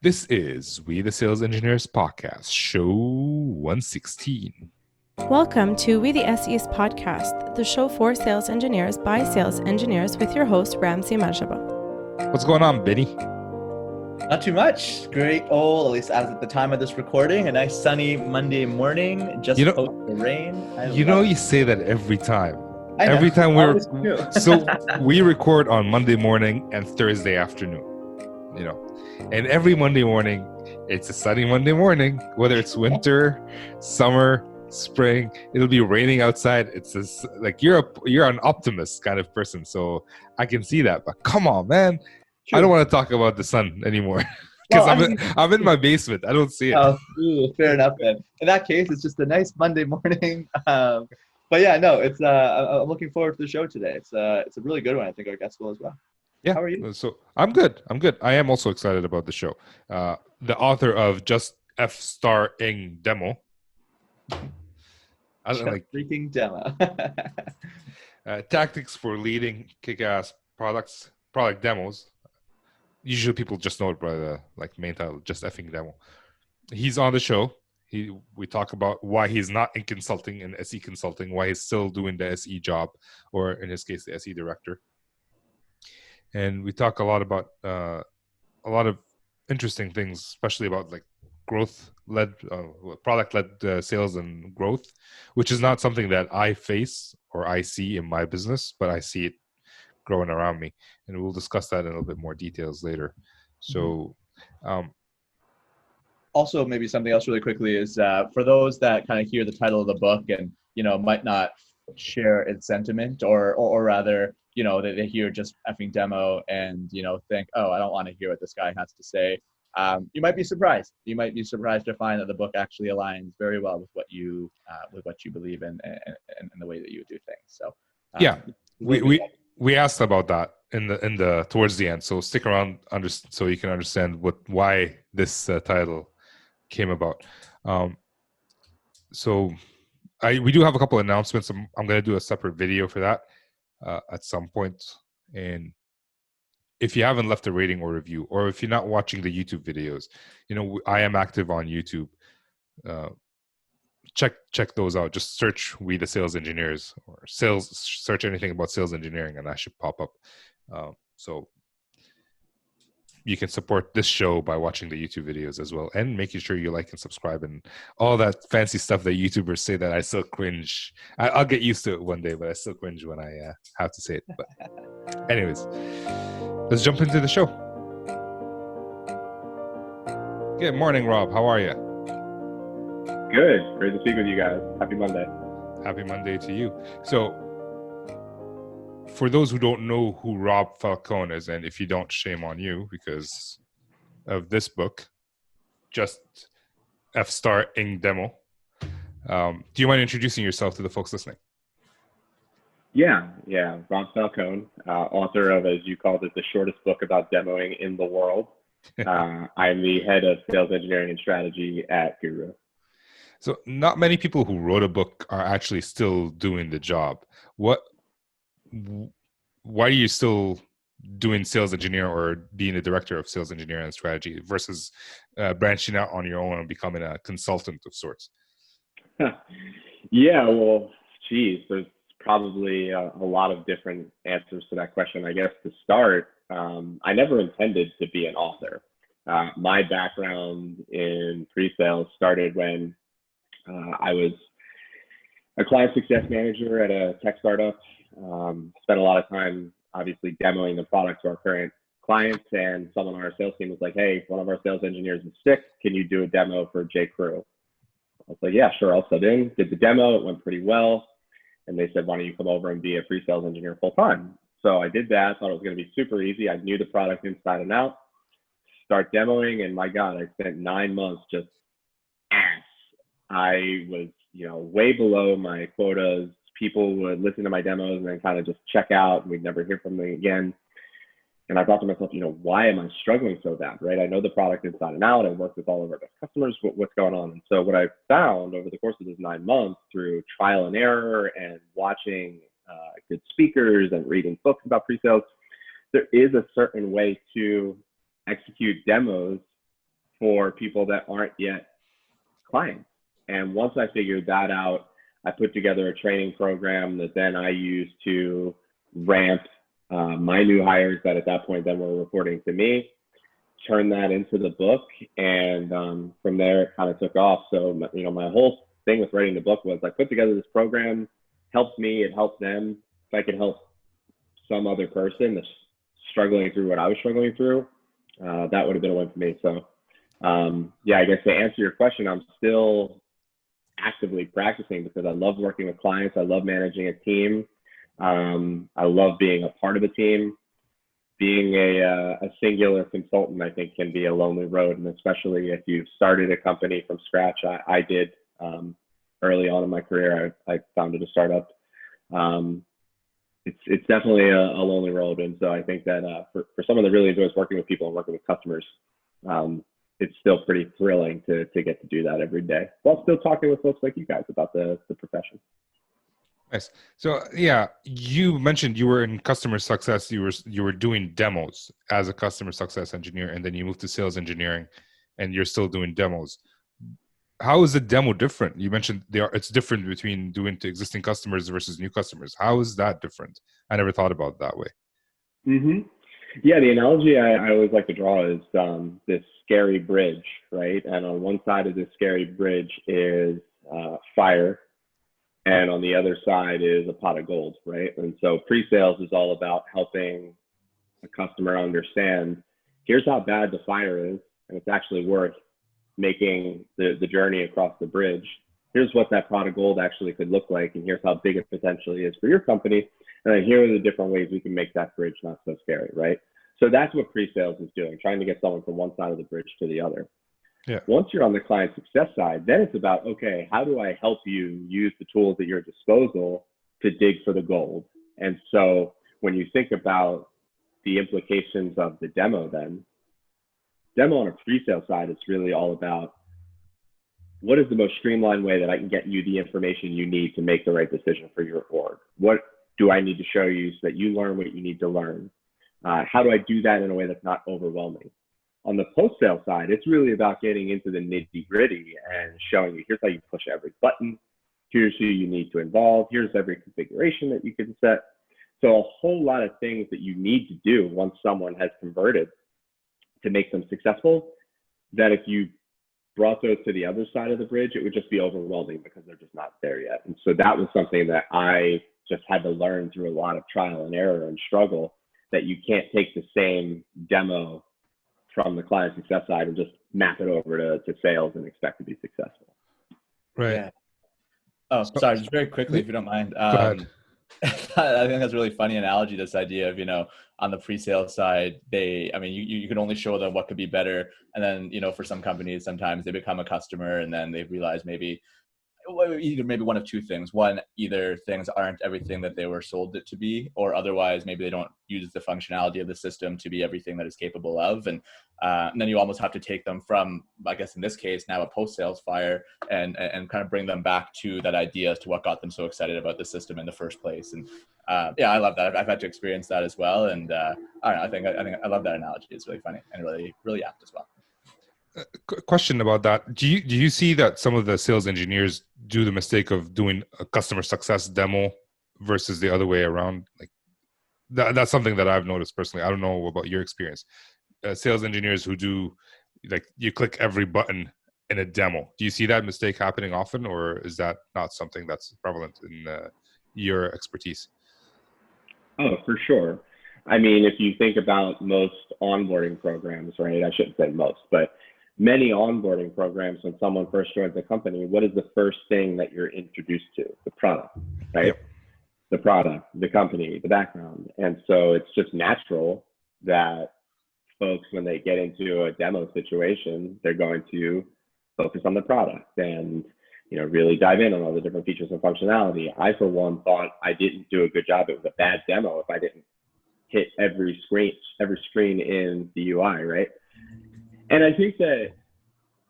This is We the Sales Engineers Podcast, show 116. Welcome to We the SEs Podcast, the show for sales engineers by sales engineers with your host, Ramsey Majaba. What's going on, Benny? Not too much. Great old, at least as at the time of this recording, a nice sunny Monday morning, just post the rain. You say that every time. I know. Every time we record on Monday morning and Thursday afternoon, and every Monday morning, it's a sunny Monday morning, whether it's winter, summer, spring, it'll be raining outside. It's just, like you're an optimist kind of person, so I can see that. But come on, man. True. I don't want to talk about the sun anymore because I'm in my basement. I don't see it. Oh, fair enough. Then in that case, it's just a nice Monday morning. But yeah, no, it's I'm looking forward to the show today. It's a really good one. I think our guest will as well. Yeah. How are you? So I'm good. I am also excited about the show. The author of Just F***ing Demo. Freaking demo. Tactics for leading kick-ass product demos. Usually people just know it by the main title, Just Effing Demo. He's on the show. We talk about why he's not in consulting, in SE consulting, why he's still doing the SE job, or in his case, the SE director. And we talk a lot about a lot of interesting things, especially about growth-led, product-led sales and growth, which is not something that I face or I see in my business, but I see it growing around me. And we'll discuss that in a little bit more details later. So, also, maybe something else really quickly is for those that kind of hear the title of the book and, might not share its sentiment or rather, they hear Just Effing Demo and, think, oh, I don't want to hear what this guy has to say. You might be surprised. You might be surprised to find that the book actually aligns very well with what you believe in and the way that you do things. So yeah, we asked about that in the towards the end. So stick around so you can understand why this title came about. So we do have a couple of announcements. I'm going to do a separate video for that at some point. And if you haven't left a rating or review, or if you're not watching the YouTube videos, I am active on YouTube. Check those out. Just search We the Sales Engineers or search anything about sales engineering and that should pop up. So you can support this show by watching the YouTube videos as well and making sure you like and subscribe and all that fancy stuff that YouTubers say that I still cringe. I'll get used to it one day, but I still cringe when I have to say it. But anyways, let's jump into the show. Good morning, Rob. How are you? Good. Great to speak with you guys. Happy Monday. Happy Monday to you. So, for those who don't know who Rob Falcone is, and if you don't, shame on you because of this book, Just F***ing Demo. Do you mind introducing yourself to the folks listening? Yeah. Rob Falcone, author of, as you called it, the shortest book about demoing in the world. I'm the head of sales engineering and strategy at Guru. So not many people who wrote a book are actually still doing the job. Why are you still doing sales engineer or being a director of sales engineering and strategy versus branching out on your own and becoming a consultant of sorts? Yeah, well, there's probably a lot of different answers to that question. I guess to start, I never intended to be an author. My background in pre-sales started when I was a client success manager at a tech startup. Spent a lot of time, obviously, demoing the product to our current clients. And someone on our sales team was like, hey, one of our sales engineers is sick. Can you do a demo for J. Crew? I was like, yeah, sure. I'll sit in. Did the demo. It went pretty well. And they said, why don't you come over and be a pre-sales engineer full time? So I did that. Thought it was going to be super easy. I knew the product inside and out. Start demoing. And my God, I spent 9 months just ass. I was, way below my quotas. People would listen to my demos and then kind of just check out and we'd never hear from them again. And I thought to myself, why am I struggling so bad, right? I know the product inside and out. I work with all of our best customers. What's going on? And so what I found over the course of those 9 months through trial and error and watching good speakers and reading books about pre-sales, there is a certain way to execute demos for people that aren't yet clients. And once I figured that out, I put together a training program that then I used to ramp my new hires that at that point then were reporting to me, turn that into the book, and from there it kind of took off. So my whole thing with writing the book was I put together this program, helps me, it helps them. If I could help some other person that's struggling through what I was struggling through, that would have been a win for me. So I guess to answer your question, I'm still actively practicing because I love working with clients. I love managing a team. I love being a part of a team. Being a singular consultant, I think, can be a lonely road, and especially if you've started a company from scratch. I did early on in my career. I founded a startup. It's definitely a lonely road, and so I think that for someone that really enjoys working with people and working with customers, it's still pretty thrilling to get to do that every day while still talking with folks like you guys about the profession. Nice. So yeah, you mentioned you were in customer success. You were doing demos as a customer success engineer, and then you moved to sales engineering, and you're still doing demos. How is the demo different? You mentioned it's different between doing to existing customers versus new customers. How is that different? I never thought about it that way. Mm-hmm. Yeah, the analogy I always like to draw is this scary bridge, right? And on one side of this scary bridge is fire, and on the other side is a pot of gold, right? And so pre-sales is all about helping a customer understand, here's how bad the fire is, and it's actually worth making the journey across the bridge. Here's what that pot of gold actually could look like, and here's how big it potentially is for your company. And then here are the different ways we can make that bridge not so scary, right? So that's what pre-sales is doing, trying to get someone from one side of the bridge to the other. Yeah. Once you're on the client success side, then it's about, okay, how do I help you use the tools at your disposal to dig for the gold? And so when you think about the implications of the demo, then demo on a pre-sale side, it's really all about what is the most streamlined way that I can get you the information you need to make the right decision for your org? What do I need to show you so that you learn what you need to learn? How do I do that in a way that's not overwhelming? On the post-sale side, it's really about getting into the nitty-gritty and showing you, here's how you push every button. Here's who you need to involve. Here's every configuration that you can set. So a whole lot of things that you need to do once someone has converted to make them successful, that if you brought those to the other side of the bridge, it would just be overwhelming because they're just not there yet. And so that was something that I just had to learn through a lot of trial and error and struggle, that you can't take the same demo from the client success side and just map it over to sales and expect to be successful. Right. Yeah. Oh, sorry, just very quickly, if you don't mind. Go ahead. I think that's a really funny analogy, this idea of, on the pre-sale side, you can only show them what could be better. And then, for some companies, sometimes they become a customer and then they realize maybe one of two things. One, either things aren't everything that they were sold it to be, or otherwise maybe they don't use the functionality of the system to be everything that it's capable of. And then you almost have to take them from, I guess in this case, now a post-sales fire and kind of bring them back to that idea as to what got them so excited about the system in the first place. And I love that. I've had to experience that as well. And I don't know, I think I love that analogy. It's really funny and really, really apt as well. Question about that. Do you see that some of the sales engineers do the mistake of doing a customer success demo versus the other way around? Like that's something that I've noticed personally. I don't know about your experience. Sales engineers who do, like, you click every button in a demo. Do you see that mistake happening often, or is that not something that's prevalent in your expertise? Oh, for sure. I mean, if you think about most onboarding programs, right? I shouldn't say most, but many onboarding programs, when someone first joins the company, what is the first thing that you're introduced to? The product, right? Yep. The product, the company, the background. And so it's just natural that folks, when they get into a demo situation, they're going to focus on the product and really dive in on all the different features and functionality. I, for one, thought I didn't do a good job. It was a bad demo if I didn't hit every screen in the UI, right? And I think that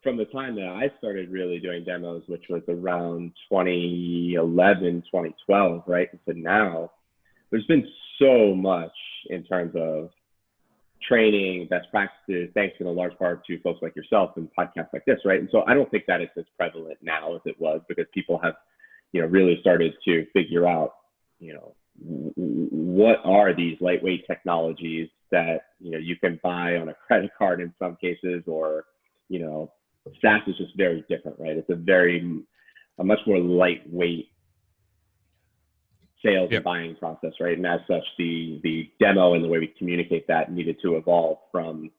from the time that I started really doing demos, which was around 2011, 2012, right, to now, there's been so much in terms of training, best practices, thanks in a large part to folks like yourself and podcasts like this, right? And so I don't think that it's as prevalent now as it was, because people have, really started to figure out, what are these lightweight technologies that, you can buy on a credit card in some cases, or, SaaS is just very different, right? It's a much more lightweight sales and buying process, right? And as such, the demo and the way we communicate that needed to evolve from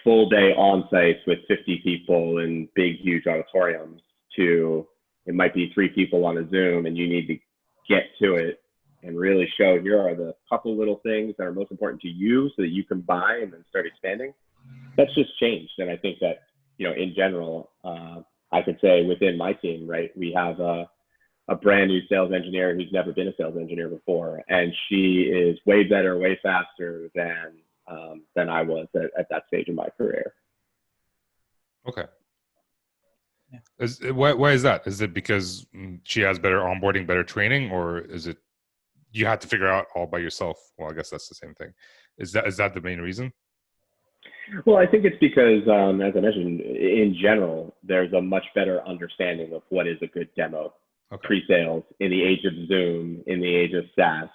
full day on sites with 50 people in big, huge auditoriums to it might be 3 people on a Zoom, and you need to get to it and really show, here are the couple little things that are most important to you so that you can buy and then start expanding. That's just changed. And I think that, in general, I could say within my team, right, we have a brand new sales engineer who's never been a sales engineer before, and she is way better, way faster than I was at that stage in my career. Okay. Yeah. Why is that? Is it because she has better onboarding, better training, or is it you had to figure out all by yourself? Well, I guess that's the same thing. Is that the main reason? Well, I think it's because, as I mentioned, in general, there's a much better understanding of what is a good demo. Okay. Pre-sales in the age of Zoom, in the age of SaaS.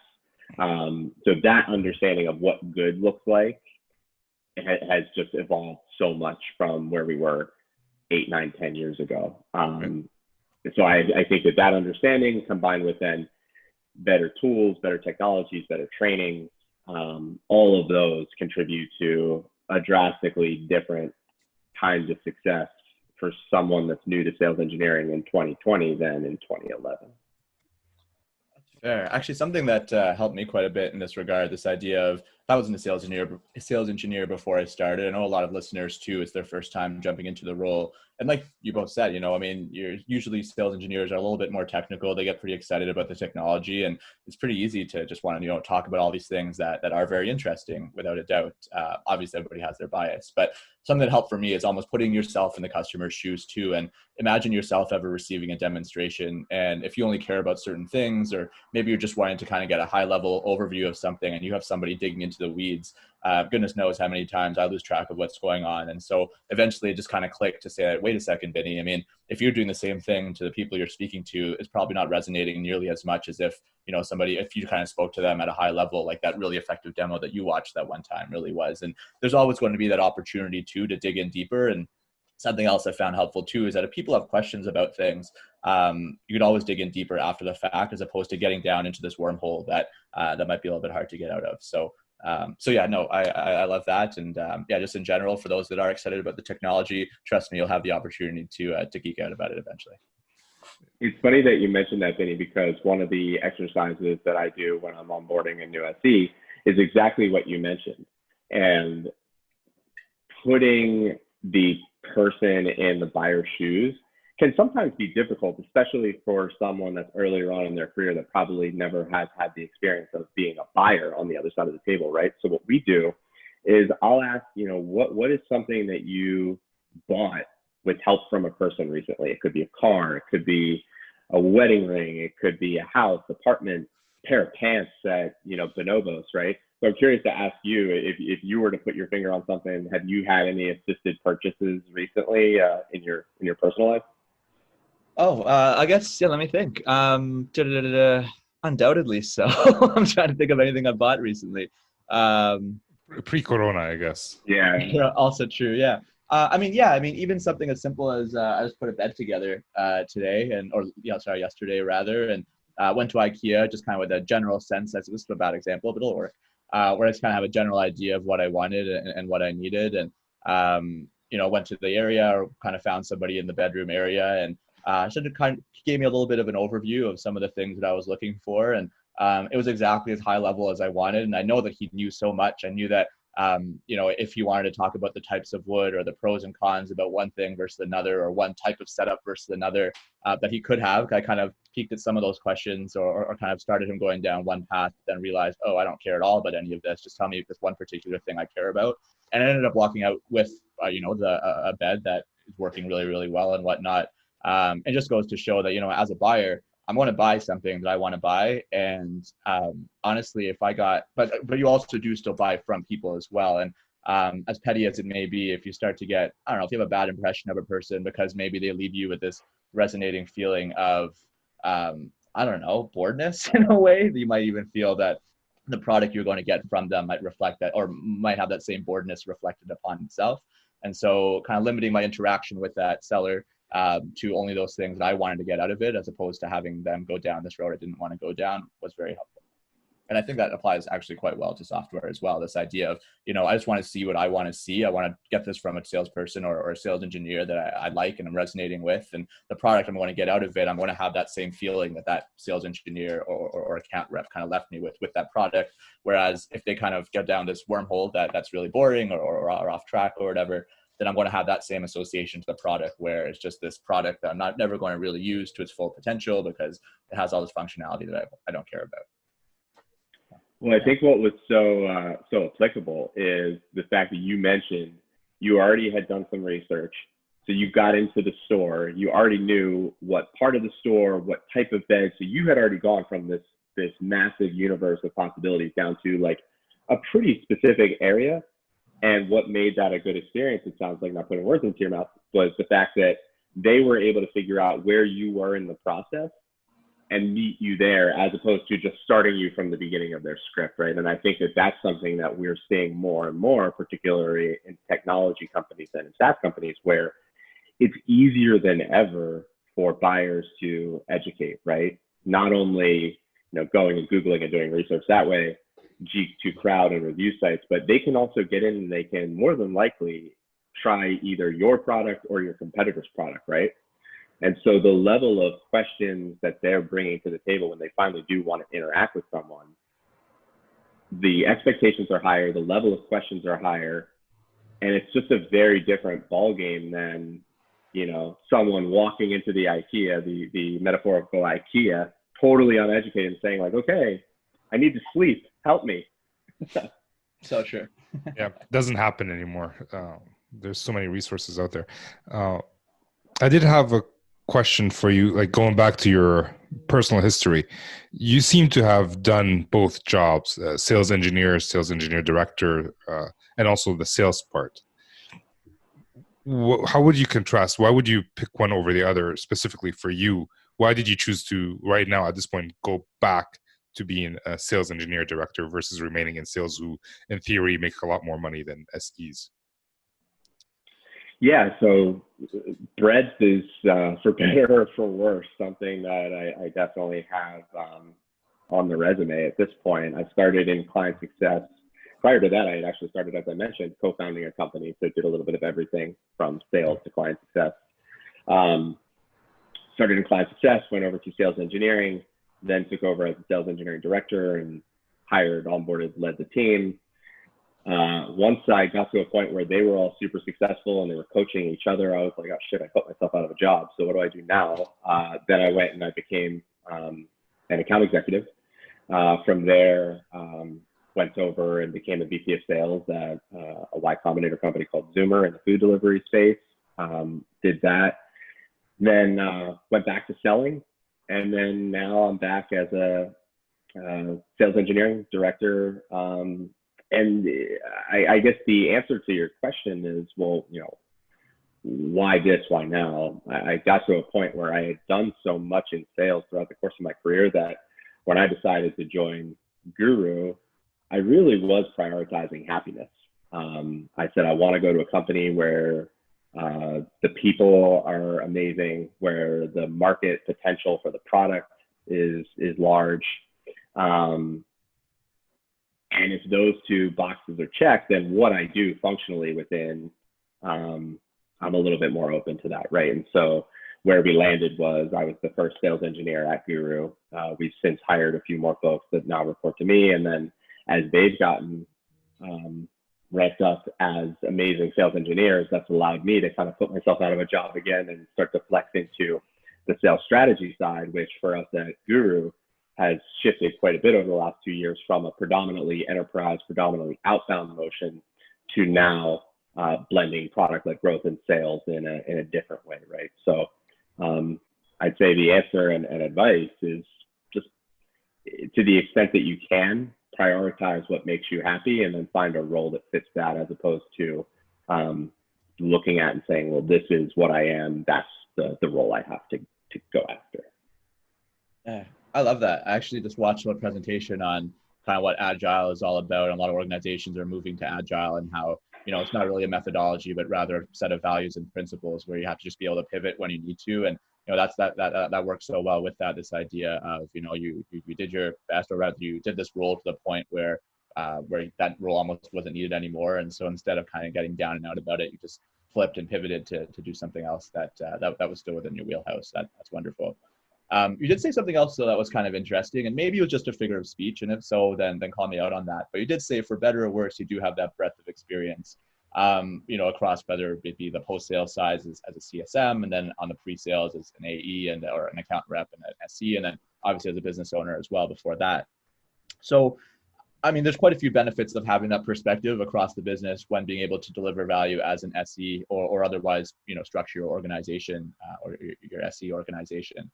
So that understanding of what good looks like has just evolved so much from where we were 8, 9, 10 years ago. So I think that understanding, combined with then better tools, better technologies, better training, all of those contribute to a drastically different kind of success for someone that's new to sales engineering in 2020 than in 2011. Fair. Actually, something that helped me quite a bit in this regard, this idea of, I wasn't a sales engineer before I started. I know a lot of listeners too, it's their first time jumping into the role. And like you both said, usually sales engineers are a little bit more technical. They get pretty excited about the technology, and it's pretty easy to just want to, talk about all these things that are very interesting, without a doubt. Obviously, everybody has their bias, but something that helped for me is almost putting yourself in the customer's shoes too. And imagine yourself ever receiving a demonstration. And if you only care about certain things, or maybe you're just wanting to kind of get a high level overview of something, and you have somebody digging into the weeds, goodness knows how many times I lose track of what's going on. And so eventually it just kind of clicked to say, wait a second, Vinny, I mean, if you're doing the same thing to the people you're speaking to, it's probably not resonating nearly as much as if, if you kind of spoke to them at a high level, like that really effective demo that you watched that one time really was. And there's always going to be that opportunity too, to dig in deeper. And something else I found helpful too is that if people have questions about things, you could always dig in deeper after the fact, as opposed to getting down into this wormhole that might be a little bit hard to get out of. So yeah, no, I love that. And just in general, for those that are excited about the technology, trust me, you'll have the opportunity to geek out about it eventually. It's funny that you mentioned that, Vinny, because one of the exercises that I do when I'm onboarding a new SE is exactly what you mentioned. And putting the person in the buyer's shoes can sometimes be difficult, especially for someone that's earlier on in their career that probably never has had the experience of being a buyer on the other side of the table, right? So what we do is I'll ask, what is something that you bought with help from a person recently? It could be a car, it could be a wedding ring, it could be a house, apartment, pair of pants at, Bonobos, right? So I'm curious to ask you, if you were to put your finger on something, have you had any assisted purchases recently in your personal life? Oh, I guess, yeah, let me think. Undoubtedly so. I'm trying to think of anything I bought recently. Pre-corona, I guess. Yeah. Also true, yeah. Even something as simple as I just put a bed together yesterday rather, and went to IKEA just kind of with a general sense. This is a bad example, but it'll work. Where I just kind of have a general idea of what I wanted and what I needed, and went to the area, or kind of found somebody in the bedroom area, and he gave me a little bit of an overview of some of the things that I was looking for, and it was exactly as high level as I wanted. And I know that he knew so much. I knew that if he wanted to talk about the types of wood or the pros and cons about one thing versus another, or one type of setup versus another, that he could have. I kind of peeked at some of those questions, or kind of started him going down one path, then realized, oh, I don't care at all about any of this. Just tell me this one particular thing I care about. And I ended up walking out with, a bed that is working really, really well and whatnot. It just goes to show that, as a buyer, I'm going to buy something that I want to buy. And honestly, if I got, but you also do still buy from people as well. And as petty as it may be, if you start to get, I don't know, if you have a bad impression of a person because maybe they leave you with this resonating feeling of, I don't know, boredness in a way, you might even feel that the product you're going to get from them might reflect that, or might have that same boredness reflected upon itself. And so kind of limiting my interaction with that seller to only those things that I wanted to get out of it, as opposed to having them go down this road I didn't want to go down, was very helpful. And I think that applies actually quite well to software as well. This idea of, I just want to see what I want to see. I want to get this from a salesperson or a sales engineer that I like and I'm resonating with. And the product I'm going to get out of it, I'm going to have that same feeling that sales engineer or account rep kind of left me with that product. Whereas if they kind of get down this wormhole that's really boring or off track or whatever, then I'm going to have that same association to the product, where it's just this product that I'm never going to really use to its full potential because it has all this functionality that I don't care about. Well, I think what was so applicable is the fact that you mentioned you already had done some research. So you got into the store, you already knew what part of the store, what type of bed. So you had already gone from this massive universe of possibilities down to like a pretty specific area. And what made that a good experience, it sounds like, not putting words into your mouth, was the fact that they were able to figure out where you were in the process and meet you there, as opposed to just starting you from the beginning of their script, right? And I think that that's something that we're seeing more and more, particularly in technology companies and in SaaS companies, where it's easier than ever for buyers to educate, right? Not only going and Googling and doing research that way, G2 Crowd and review sites, but they can also get in and they can more than likely try either your product or your competitor's product, right? And so the level of questions that they're bringing to the table when they finally do want to interact with someone, the expectations are higher, the level of questions are higher, and it's just a very different ballgame than, someone walking into the IKEA, the metaphorical IKEA, totally uneducated and saying like, okay, I need to sleep, help me. So true. Yeah, it doesn't happen anymore. There's so many resources out there. I did have a question for you, like going back to your personal history. You seem to have done both jobs, sales engineer director, and also the sales part. How would you contrast? Why would you pick one over the other specifically for you? Why did you choose to, right now at this point, go back to being a sales engineer director versus remaining in sales, who in theory make a lot more money than SEs? Yeah, so breadth is, for better or for worse, something that I definitely have on the resume at this point. I started in client success. Prior to that, I had actually started, as I mentioned, co-founding a company, so did a little bit of everything from sales to client success. Started in client success, went over to sales engineering, then took over as a sales engineering director and hired, onboarded, led the team. Once I got to a point where they were all super successful and they were coaching each other, I was like, oh shit, I put myself out of a job. So what do I do now? Then I went and I became an account executive. From there, went over and became a VP of sales at a Y Combinator company called Zoomer in the food delivery space. Did that. Then went back to selling. And then now I'm back as a sales engineering director. And I guess the answer to your question is, well, why this, why now? I got to a point where I had done so much in sales throughout the course of my career that when I decided to join Guru, I really was prioritizing happiness. I said, I want to go to a company where the people are amazing, where the market potential for the product is large. And if those two boxes are checked, then what I do functionally within, I'm a little bit more open to that, right? And so where we landed was I was the first sales engineer at Guru. We've since hired a few more folks that now report to me. And then as they've gotten ramped up as amazing sales engineers, that's allowed me to kind of put myself out of a job again and start to flex into the sales strategy side, which for us at Guru has shifted quite a bit over the last 2 years from a predominantly enterprise, predominantly outbound motion to now blending product-led growth and sales in a different way, right? So I'd say the answer and advice is just, to the extent that you can, prioritize what makes you happy and then find a role that fits that, as opposed to looking at and saying, well, this is what I am. That's the role I have to go after. Yeah, I love that. I actually just watched a presentation on kind of what Agile is all about. And a lot of organizations are moving to Agile, and how, it's not really a methodology, but rather a set of values and principles where you have to just be able to pivot when you need to. And, that's that works so well with that, this idea of, you did your best, or rather you did this role to the point where that role almost wasn't needed anymore. And so instead of kind of getting down and out about it, you just flipped and pivoted to do something else that was still within your wheelhouse. That's wonderful. You did say something else, though, that was kind of interesting, and maybe it was just a figure of speech, and if so, then call me out on that. But you did say, for better or worse, you do have that breadth of experience, across whether it be the post-sales side as a CSM, and then on the pre-sales as an AE or an account rep and an SC, and then obviously as a business owner as well before that. So, I mean, there's quite a few benefits of having that perspective across the business when being able to deliver value as an SE or otherwise, structure your organization or your SE organization.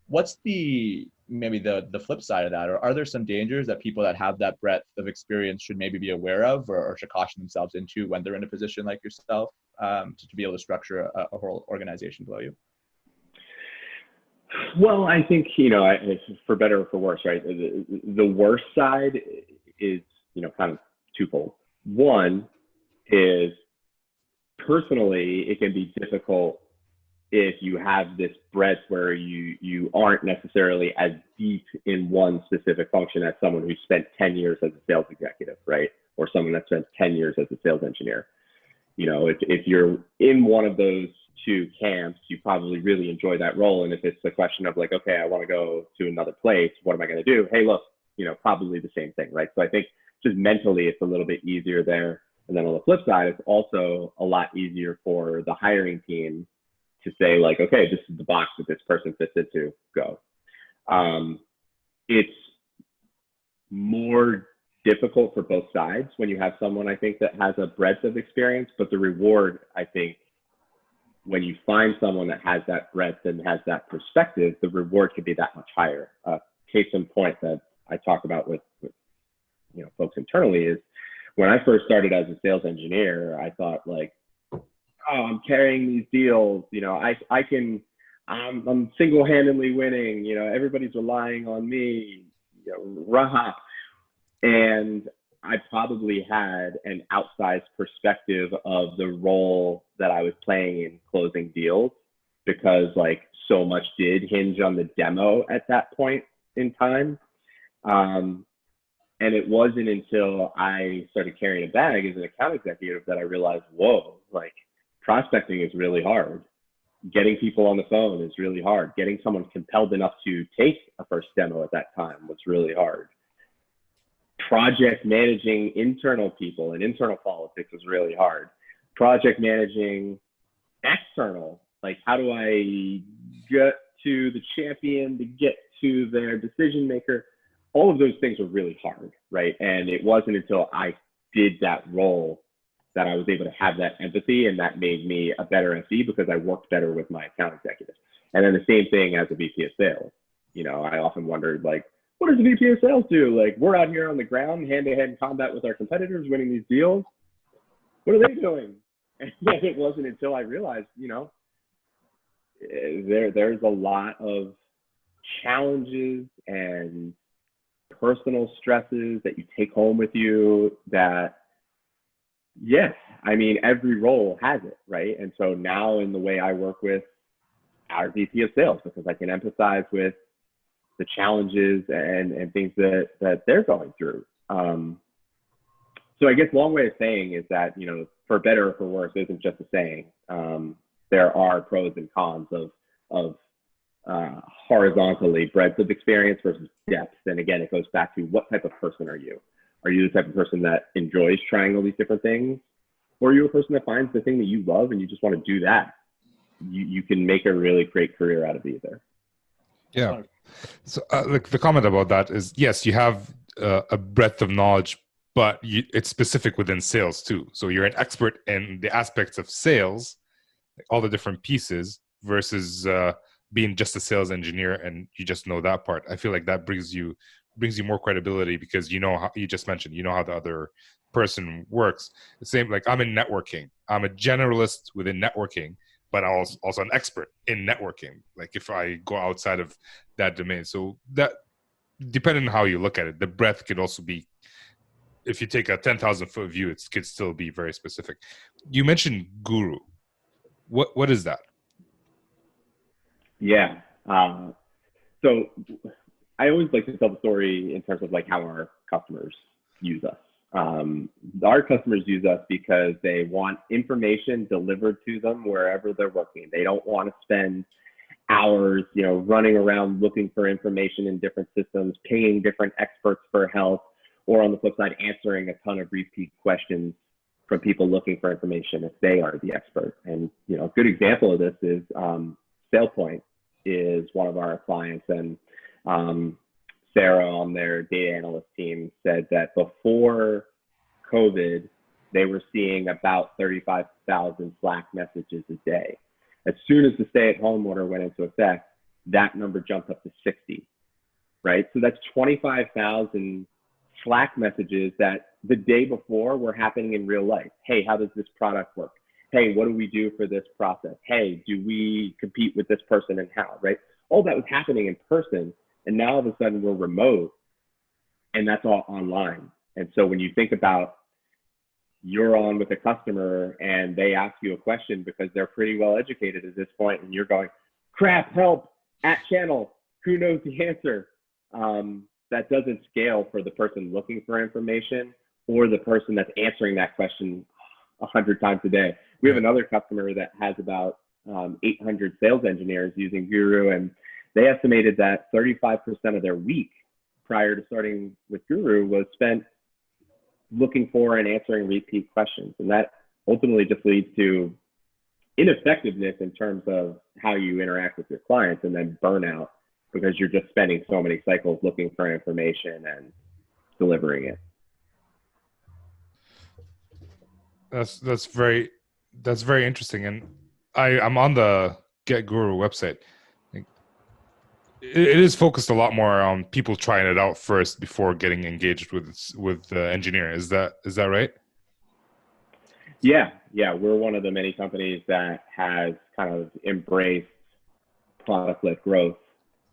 What's maybe the flip side of that? Or are there some dangers that people that have that breadth of experience should maybe be aware of, or should caution themselves into when they're in a position like yourself, to be able to structure a whole organization below you? Well, I think, for better or for worse, right? The worst side is, kind of twofold. One is, personally, it can be difficult if you have this breadth where you aren't necessarily as deep in one specific function as someone who spent 10 years as a sales executive, right? Or someone that spent 10 years as a sales engineer. If you're in one of those two camps, you probably really enjoy that role. And if it's a question of like, okay, I want to go to another place, what am I going to do? Hey, look, probably the same thing, right? So I think just mentally, it's a little bit easier there. And then on the flip side, it's also a lot easier for the hiring team to say like, okay, this is the box that this person fits into, go. It's more difficult for both sides when you have someone, I think, that has a breadth of experience, but the reward, I think, when you find someone that has that breadth and has that perspective, the reward can be that much higher. Case in point that I talk about with folks internally is, when I first started as a sales engineer, I thought like, oh, I'm carrying these deals, I'm single-handedly winning, everybody's relying on me, rah. And I probably had an outsized perspective of the role that I was playing in closing deals, because like so much did hinge on the demo at that point in time. And it wasn't until I started carrying a bag as an account executive that I realized, whoa, like, prospecting is really hard. Getting people on the phone is really hard. Getting someone compelled enough to take a first demo at that time was really hard. Project managing internal people and internal politics was really hard. Project managing external, like how do I get to the champion to get to their decision maker? All of those things were really hard, right? And it wasn't until I did that role that I was able to have that empathy, and that made me a better SE because I worked better with my account executives. And then the same thing as a VP of sales. I often wondered, like, what does a VP of sales do? Like, we're out here on the ground, hand-to-hand combat with our competitors, winning these deals. What are they doing? And it wasn't until I realized, there's a lot of challenges and personal stresses that you take home with you that, yes, I mean, every role has it, right? And so now in the way I work with our VP of sales, because I can empathize with the challenges and things that they're going through. So I guess long way of saying is that, for better or for worse, isn't just a saying. There are pros and cons of horizontally breadth of experience versus depth. And again, it goes back to what type of person are you? Are you the type of person that enjoys trying all these different things? Or are you a person that finds the thing that you love and you just want to do that? You can make a really great career out of either. Yeah. So like the comment about that is, yes, you have a breadth of knowledge, but it's specific within sales too. So you're an expert in the aspects of sales, like all the different pieces, versus being just a sales engineer and you just know that part. I feel like that brings you more credibility because you know how you just mentioned, you know how the other person works. The same, like I'm in networking. I'm a generalist within networking, but I'm also an expert in networking. Like if I go outside of that domain, so that depending on how you look at it, the breadth could also be. If you take a 10,000-foot view, it could still be very specific. You mentioned Guru. What is that? Yeah. So I always like to tell the story in terms of like how our customers use us. Our customers use us because they want information delivered to them wherever they're working. They don't want to spend hours, running around looking for information in different systems, paying different experts for help, or on the flip side, answering a ton of repeat questions from people looking for information if they are the expert. And a good example of this is SailPoint is one of our clients, and Sarah on their data analyst team said that before COVID, they were seeing about 35,000 Slack messages a day. As soon as the stay-at-home order went into effect, that number jumped up to 60, right? So that's 25,000 Slack messages that the day before were happening in real life. Hey, how does this product work? Hey, what do we do for this process? Hey, do we compete with this person and how, right? All that was happening in person, and now all of a sudden we're remote, and that's all online. And so when you think about you're on with a customer and they ask you a question because they're pretty well educated at this point, and you're going, crap, help, at channel, who knows the answer? That doesn't scale for the person looking for information or the person that's answering that question 100 times a day. We have another customer that has about 800 sales engineers using Guru, and they estimated that 35% of their week prior to starting with Guru was spent looking for and answering repeat questions. And that ultimately just leads to ineffectiveness in terms of how you interact with your clients, and then burnout because you're just spending so many cycles looking for information and delivering it. That's very interesting. And I'm on the Get Guru website. It is focused a lot more on people trying it out first before getting engaged with the engineer. Is that right? Yeah. We're one of the many companies that has kind of embraced product-led growth.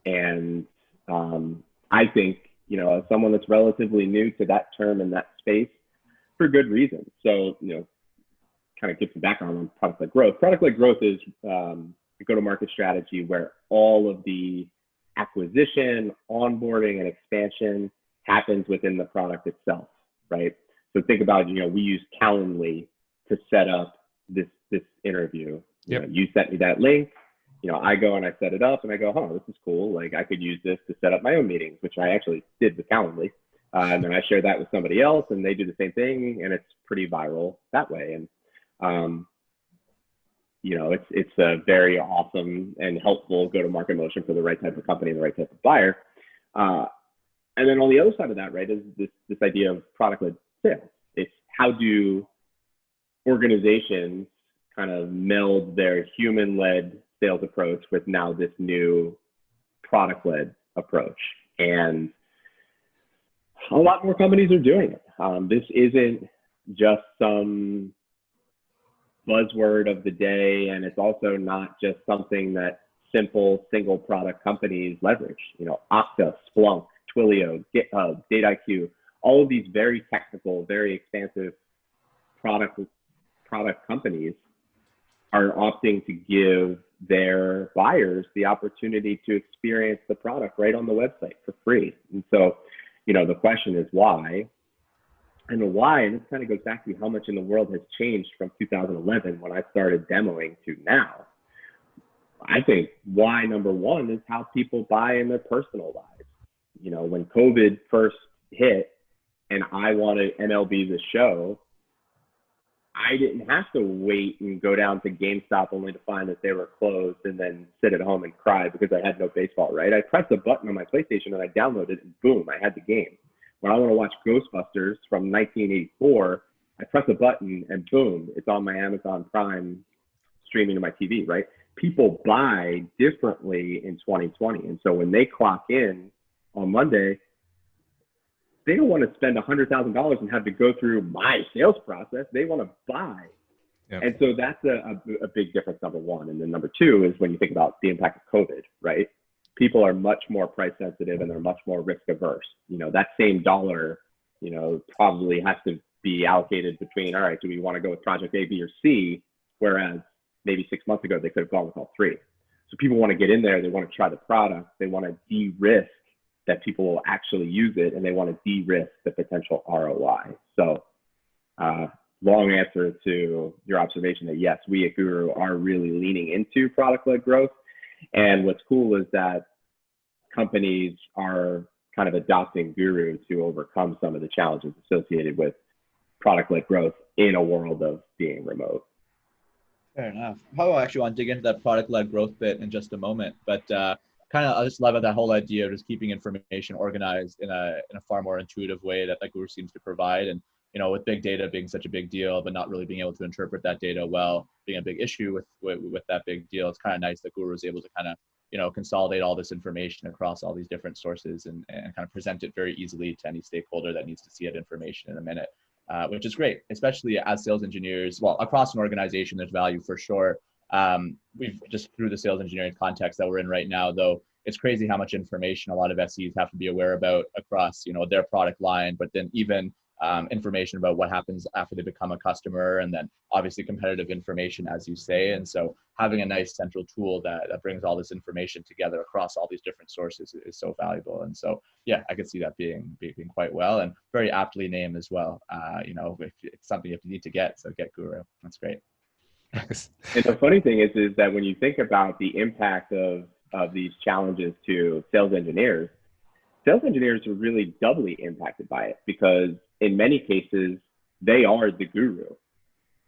And I think, as someone that's relatively new to that term and that space, for good reason. So, kind of give some background on product-led growth. Product-led growth is a go-to-market strategy where all of the acquisition, onboarding, and expansion happens within the product itself, right? So think about, we use Calendly to set up this interview. Yep. You sent me that link. I go and I set it up and I go, oh, this is cool. Like I could use this to set up my own meetings, which I actually did with Calendly. And then I share that with somebody else and they do the same thing, and it's pretty viral that way. And, it's a very awesome and helpful go-to-market motion for the right type of company and the right type of buyer. And then on the other side of that, right, is this idea of product-led sales. It's how do organizations kind of meld their human-led sales approach with now this new product-led approach. And a lot more companies are doing it. This isn't just some buzzword of the day, and it's also not just something that simple single product companies leverage. Okta, Splunk, Twilio, GitHub, DataIQ, all of these very technical, very expansive product companies are opting to give their buyers the opportunity to experience the product right on the website for free. And so, the question is why? And the why, and this kind of goes back to how much in the world has changed from 2011 when I started demoing to now. I think why number one is how people buy in their personal lives. When COVID first hit and I wanted MLB The Show, I didn't have to wait and go down to GameStop only to find that they were closed and then sit at home and cry because I had no baseball, right? I pressed a button on my PlayStation and I downloaded it and boom, I had the game. When I want to watch Ghostbusters from 1984, I press a button and boom, it's on my Amazon Prime streaming to my TV, right? people buy differently in 2020. And so when they clock in on Monday, they don't want to spend $100,000 and have to go through my sales process. They want to buy. Yeah. And so that's a big difference, number one. And then number two is when you think about the impact of COVID, right? People are much more price sensitive and they're much more risk averse. That same dollar, probably has to be allocated between, all right, do we want to go with project A, B, or C? Whereas maybe 6 months ago, they could have gone with all three. So people want to get in there. They want to try the product. They want to de-risk that people will actually use it, and they want to de-risk the potential ROI. So long answer to your observation that yes, we at Guru are really leaning into product-led growth. And what's cool is that companies are kind of adopting Guru to overcome some of the challenges associated with product-led growth in a world of being remote. Fair enough. I actually want to dig into that product-led growth bit in just a moment, but I just love that whole idea of just keeping information organized in a far more intuitive way that Guru seems to provide. And with big data being such a big deal, but not really being able to interpret that data well, being a big issue with that big deal, it's kind of nice that Guru is able to kind of consolidate all this information across all these different sources and kind of present it very easily to any stakeholder that needs to see that information in a minute. Which is great, especially as sales engineers. Well, across an organization, there's value for sure. We've just through the sales engineering context that we're in right now, though, it's crazy how much information a lot of SEs have to be aware about across, their product line, but then even information about what happens after they become a customer, and then obviously competitive information, as you say. And so having a nice central tool that brings all this information together across all these different sources is so valuable. And so, yeah, I could see that being quite well, and very aptly named as well. If it's something you need to get, so get Guru. That's great. And the funny thing is that when you think about the impact of these challenges to sales engineers are really doubly impacted by it, because in many cases, they are the guru.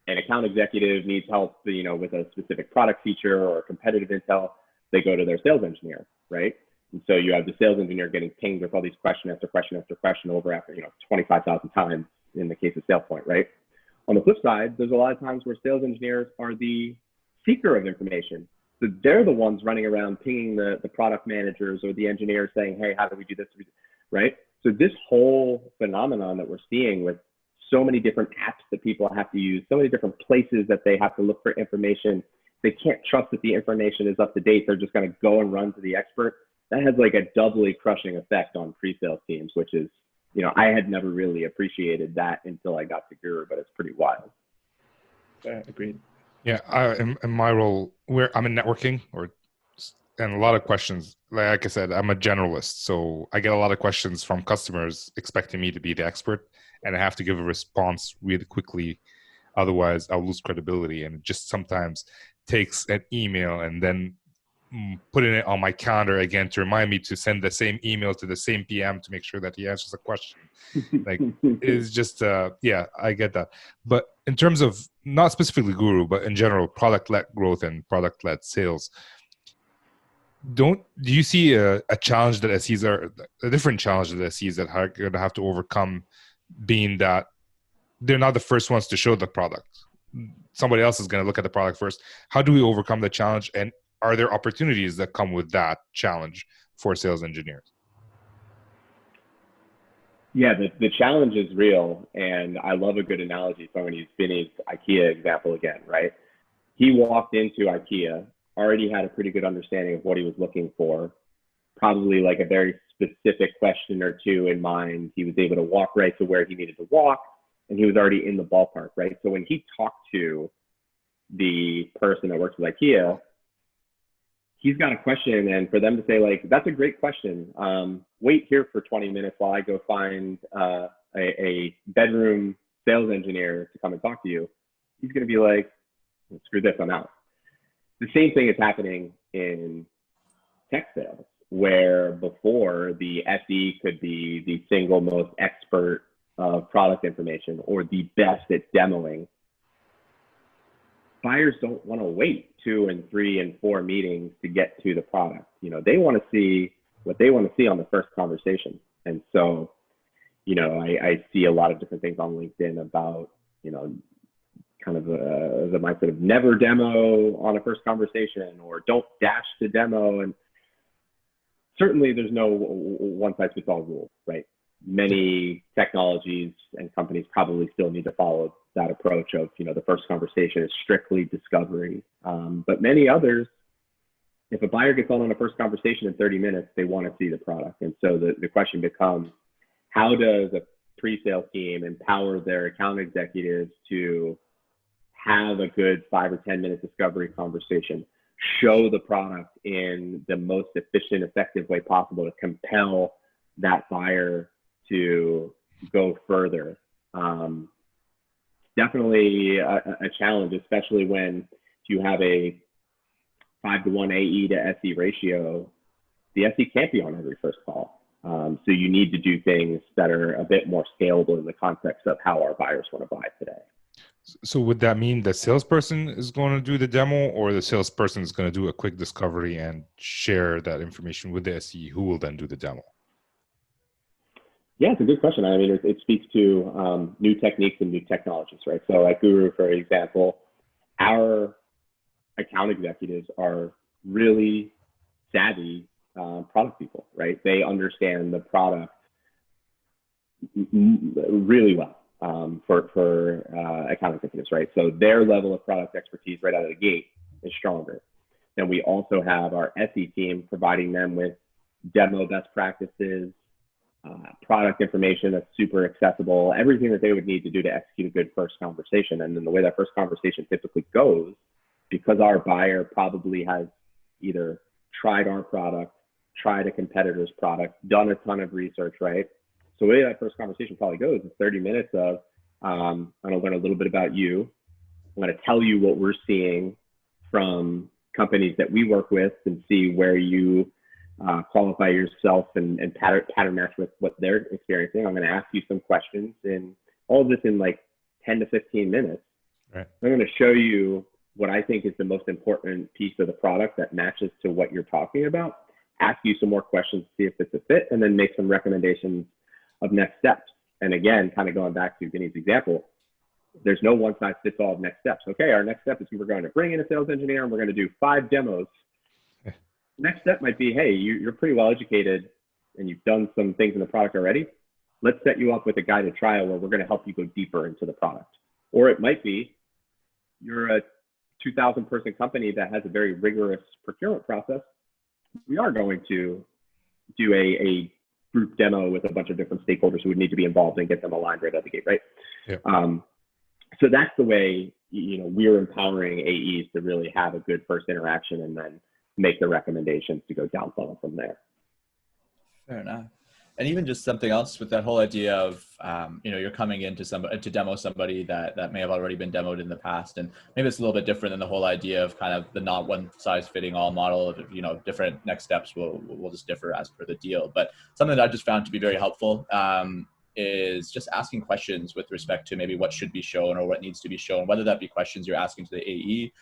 An account executive needs help, with a specific product feature or competitive intel, they go to their sales engineer, right? And so you have the sales engineer getting pinged with all these question after question after question over 25,000 times in the case of SailPoint, right? On the flip side, there's a lot of times where sales engineers are the seeker of information. So they're the ones running around pinging the product managers or the engineers saying, hey, how do we do this, right? So this whole phenomenon that we're seeing with so many different apps that people have to use, so many different places that they have to look for information, they can't trust that the information is up to date. They're just going to go and run to the expert. That has like a doubly crushing effect on pre-sales teams, which is, I had never really appreciated that until I got to Guru, but it's pretty wild. Agreed. Yeah, in my role, I'm in networking, and a lot of questions. Like I said, I'm a generalist, so I get a lot of questions from customers expecting me to be the expert, and I have to give a response really quickly. Otherwise, I'll lose credibility, and it just sometimes takes an email and then putting it on my calendar again to remind me to send the same email to the same PM to make sure that he answers the question. Like, it's just, yeah, I get that. But in terms of not specifically Guru, but in general, product-led growth and product-led sales, do you see a challenge that SEs are, a different challenge that SEs that are going to have to overcome, being that they're not the first ones to show the product? Somebody else is going to look at the product first. How do we overcome the challenge, and are there opportunities that come with that challenge for sales engineers? Yeah, the challenge is real, and I love a good analogy. So I'm going to use Vinny's IKEA example again, right? He walked into IKEA, already had a pretty good understanding of what he was looking for, probably like a very specific question or two in mind. He was able to walk right to where he needed to walk, and he was already in the ballpark, right? So when he talked to the person that works with IKEA, he's got a question, and for them to say, like, that's a great question. Wait here for 20 minutes while I go find a bedroom sales engineer to come and talk to you. He's going to be like, screw this, I'm out. The same thing is happening in tech sales, where before the SE could be the single most expert of product information or the best at demoing. Buyers don't want to wait 2 and 3 and 4 meetings to get to the product. They want to see what they want to see on the first conversation. And so, I see a lot of different things on LinkedIn about, kind of the mindset of never demo on a first conversation, or don't dash to demo. And certainly there's no one size fits all rule, right? Many technologies and companies probably still need to follow that approach of, the first conversation is strictly discovery. But many others, if a buyer gets on a first conversation in 30 minutes, they want to see the product. And so the question becomes, how does a pre-sale team empower their account executives to have a good 5 or 10 minute discovery conversation, show the product in the most efficient, effective way possible to compel that buyer to go further? Definitely a challenge, especially when you have a 5-to-1 AE to SE ratio. The SE can't be on every first call. So you need to do things that are a bit more scalable in the context of how our buyers want to buy today. So would that mean the salesperson is going to do the demo, or the salesperson is going to do a quick discovery and share that information with the SE, who will then do the demo? Yeah, it's a good question. I mean, it speaks to new techniques and new technologies, right? So at Guru, for example, our account executives are really savvy product people, right? They understand the product really well. For account executives, right? So their level of product expertise right out of the gate is stronger. And we also have our SE team providing them with demo best practices, product information that's super accessible, everything that they would need to do to execute a good first conversation. And then the way that first conversation typically goes, because our buyer probably has either tried our product, tried a competitor's product, done a ton of research, right? So the way that first conversation probably goes is 30 minutes of, I'm going to learn a little bit about you. I'm going to tell you what we're seeing from companies that we work with and see where you qualify yourself and pattern match with what they're experiencing. I'm going to ask you some questions, and all of this in like 10 to 15 minutes. Right. I'm going to show you what I think is the most important piece of the product that matches to what you're talking about, ask you some more questions to see if it's a fit, and then make some recommendations of next steps. And again, kind of going back to Vinny's example, there's no one size fits all of next steps. Okay, our next step is we're going to bring in a sales engineer and we're going to do 5 demos. Next step might be, hey, you're pretty well educated and you've done some things in the product already. Let's set you up with a guided trial where we're going to help you go deeper into the product. Or it might be you're a 2,000 person company that has a very rigorous procurement process. We are going to do a group demo with a bunch of different stakeholders who would need to be involved and get them aligned right out of the gate, right? Yeah. So that's the way, we're empowering AEs to really have a good first interaction and then make the recommendations to go down funnel from there. Fair enough. And even just something else with that whole idea of, you're coming in to demo somebody that may have already been demoed in the past. And maybe it's a little bit different than the whole idea of kind of the not one size fitting all model of, different next steps will just differ as per the deal. But something that I just found to be very helpful is just asking questions with respect to maybe what should be shown or what needs to be shown, whether that be questions you're asking to the AE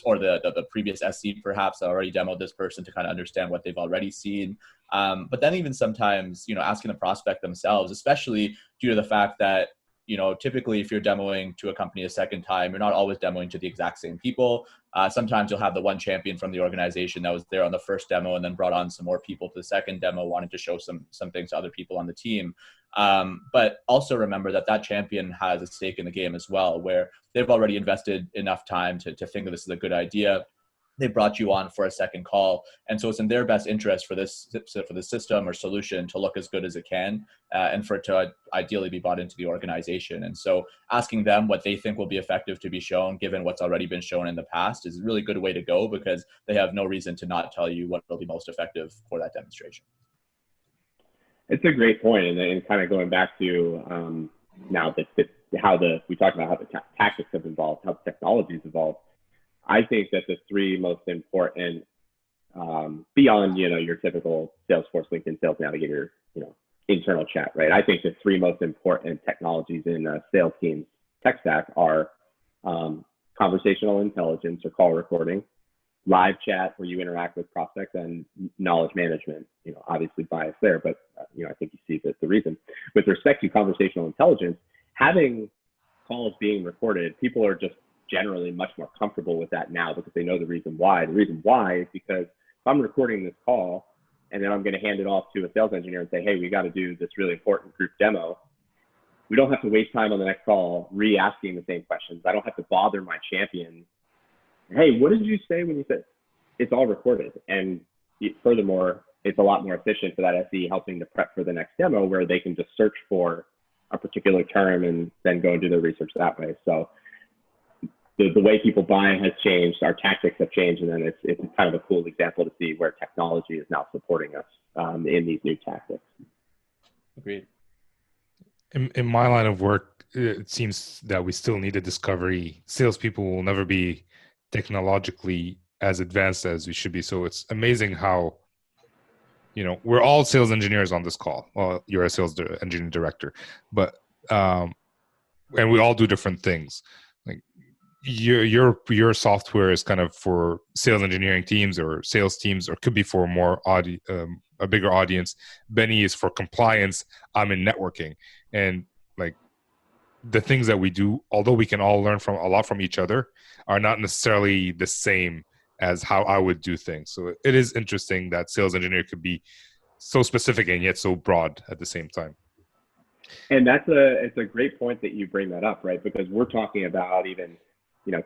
or the previous SC perhaps that already demoed this person to kind of understand what they've already seen. But then even sometimes, asking the prospect themselves, especially due to the fact that, typically if you're demoing to a company a second time, you're not always demoing to the exact same people. Sometimes you'll have the one champion from the organization that was there on the first demo and then brought on some more people to the second demo, wanting to show some things to other people on the team. But also remember that champion has a stake in the game as well, where they've already invested enough time to think that this is a good idea. They brought you on for a second call. And so it's in their best interest for the system or solution to look as good as it can, and for it to ideally be brought into the organization. And so asking them what they think will be effective to be shown, given what's already been shown in the past, is a really good way to go, because they have no reason to not tell you what will be most effective for that demonstration. It's a great point. And kind of going back to now that we talked about how the tactics have evolved, how the technology has evolved. I think that the 3 most important, beyond, your typical Salesforce, LinkedIn, Sales Navigator, internal chat, right? I think the 3 most important technologies in a sales team's tech stack are conversational intelligence or call recording, live chat where you interact with prospects, and knowledge management. Obviously bias there, but I think you see the reason. With respect to conversational intelligence, having call is being recorded, people are just generally much more comfortable with that now because they know the reason why. The reason why is because if I'm recording this call and then I'm going to hand it off to a sales engineer and say, hey, we got to do this really important group demo, we don't have to waste time on the next call re-asking the same questions. I don't have to bother my champion. Hey, what did you say when you said? It's all recorded. And furthermore, it's a lot more efficient for that SE helping to prep for the next demo where they can just search for a particular term and then go and do their research that way. So the way people buy has changed, our tactics have changed, and then it's kind of a cool example to see where technology is now supporting us in these new tactics. Agreed. In my line of work, it seems that we still need a discovery. Salespeople will never be technologically as advanced as we should be. So it's amazing how, we're all sales engineers on this call. Well, you're a sales engineering director, but and we all do different things. Like your software is kind of for sales engineering teams or sales teams, or could be for a bigger audience. Benny is for compliance. I'm in networking, and like the things that we do, although we can all learn from a lot from each other, are not necessarily the same as how I would do things. So it is interesting that sales engineer could be so specific and yet so broad at the same time. And it's a great point that you bring that up, right? Because we're talking about even,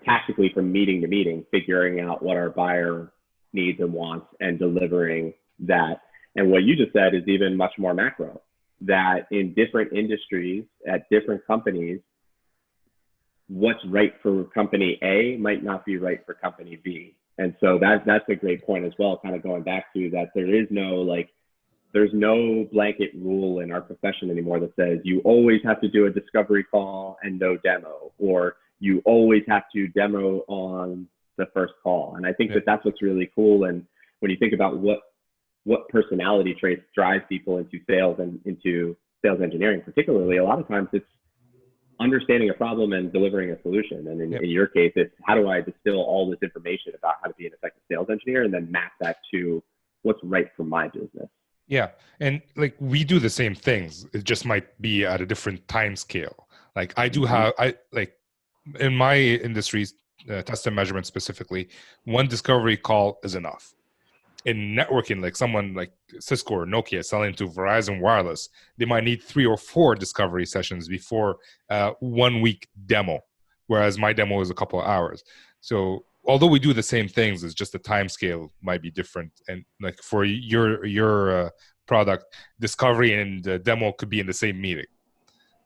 tactically from meeting to meeting, figuring out what our buyer needs and wants and delivering that. And what you just said is even much more macro, that in different industries at different companies, what's right for company A might not be right for company B. And so that's a great point as well, kind of going back to that there's no blanket rule in our profession anymore that says you always have to do a discovery call and no demo, or you always have to demo on the first call. And I think that's what's really cool. And when you think about what personality traits drive people into sales and into sales engineering, particularly, a lot of times it's understanding a problem and delivering a solution. And in your case, it's how do I distill all this information about how to be an effective sales engineer and then map that to what's right for my business. Yeah. And like we do the same things. It just might be at a different time scale. Like I do have, in my industry, test and measurement specifically, one discovery call is enough. In networking, like someone like Cisco or Nokia selling to Verizon Wireless, they might need 3 or 4 discovery sessions before 1 week demo, whereas my demo is a couple of hours. So although we do the same things, it's just the time scale might be different. And like for your product, discovery and demo could be in the same meeting.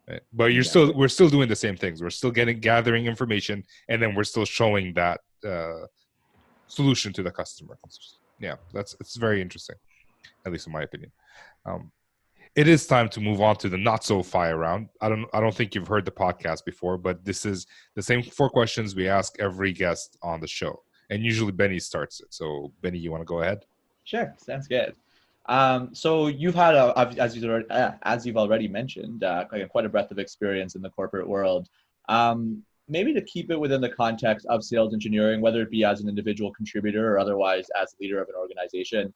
Right? But we're still doing the same things. We're still gathering information, and then we're still showing that solution to the customer. Yeah, it's very interesting, at least in my opinion. It is time to move on to the not so fire round. I don't think you've heard the podcast before, but this is the same 4 questions we ask every guest on the show, and usually Benny starts it. So Benny, you want to go ahead? Sure, sounds good. So you've had, as you've already mentioned, quite a breadth of experience in the corporate world. Maybe to keep it within the context of sales engineering, whether it be as an individual contributor or otherwise as a leader of an organization,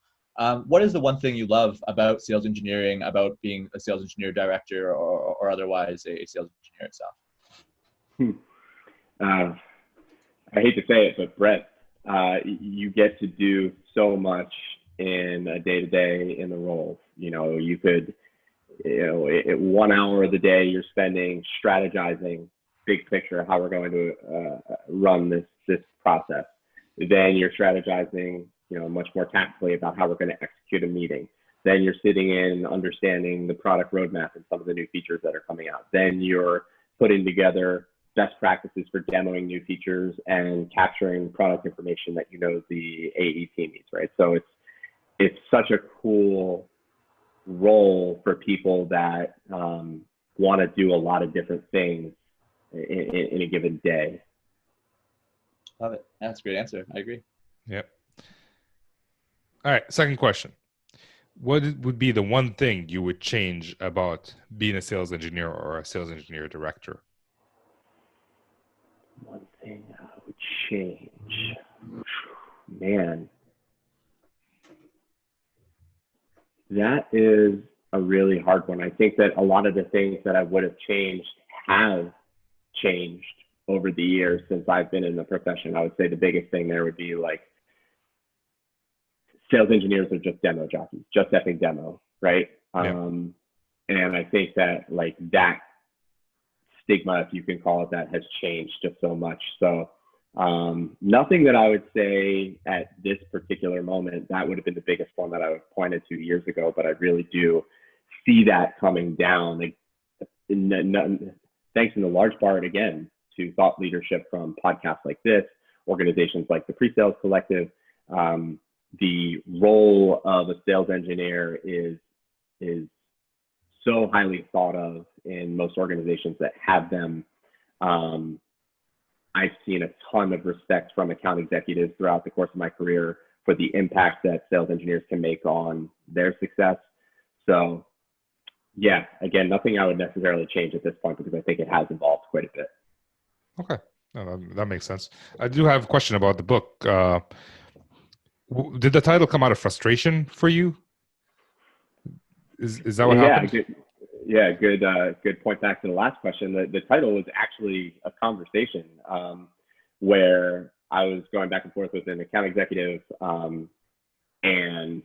what is the one thing you love about sales engineering, about being a sales engineer director or otherwise a sales engineer itself? I hate to say it, but Brett, you get to do so much in a day-to-day in the role. You could, 1 hour of the day you're spending strategizing big picture how we're going to run this process. Then you're strategizing, much more tactically about how we're going to execute a meeting. Then you're sitting in understanding the product roadmap and some of the new features that are coming out. Then you're putting together best practices for demoing new features and capturing product information that the AE team needs, right? So it's such a cool role for people that want to do a lot of different things in a given day. Love it. That's a great answer. I agree. Yep. All right. Second question. What would be the one thing you would change about being a sales engineer or a sales engineer director? One thing I would change. Man. That is a really hard one. I think that a lot of the things that I would have changed have changed over the years since I've been in the profession. I would say the biggest thing there would be like sales engineers are just demo jockeys, just effing demo, right? Yeah. And I think that like that stigma, if you can call it that, has changed just so much. So nothing that I would say at this particular moment, that would have been the biggest one that I would have pointed to years ago, but I really do see that coming down. Like, thanks in a large part, again, to thought leadership from podcasts like this, organizations like the Pre-Sales Collective. The role of a sales engineer is so highly thought of in most organizations that have them. I've seen a ton of respect from account executives throughout the course of my career for the impact that sales engineers can make on their success. So yeah, again, nothing I would necessarily change at this point because I think it has evolved quite a bit. Okay. That makes sense. I do have a question about the book. Did the title come out of frustration for you? Is that what happened? Good point back to the last question. The title was actually a conversation where I was going back and forth with an account executive, and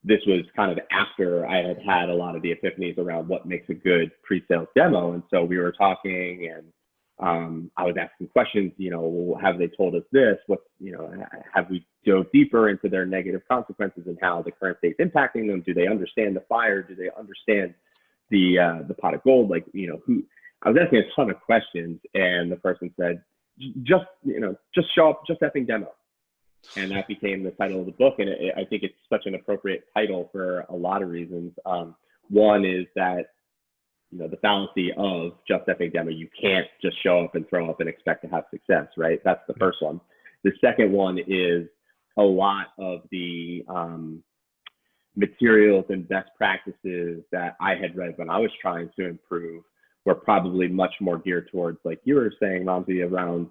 this was kind of after I had had a lot of the epiphanies around what makes a good pre-sales demo. And so we were talking, and I was asking questions, have they told us this? Have we dove deeper into their negative consequences and how the current state's impacting them? Do they understand the fire? Do they understand the pot of gold? I was asking a ton of questions, and the person said, just show up, just effing demo. And that became the title of the book. And I think it's such an appropriate title for a lot of reasons. One is that, the fallacy of just effing demo, you can't just show up and throw up and expect to have success, right? That's the first one. The second one is a lot of the materials and best practices that I had read when I was trying to improve were probably much more geared towards, like you were saying, Ramsey, around,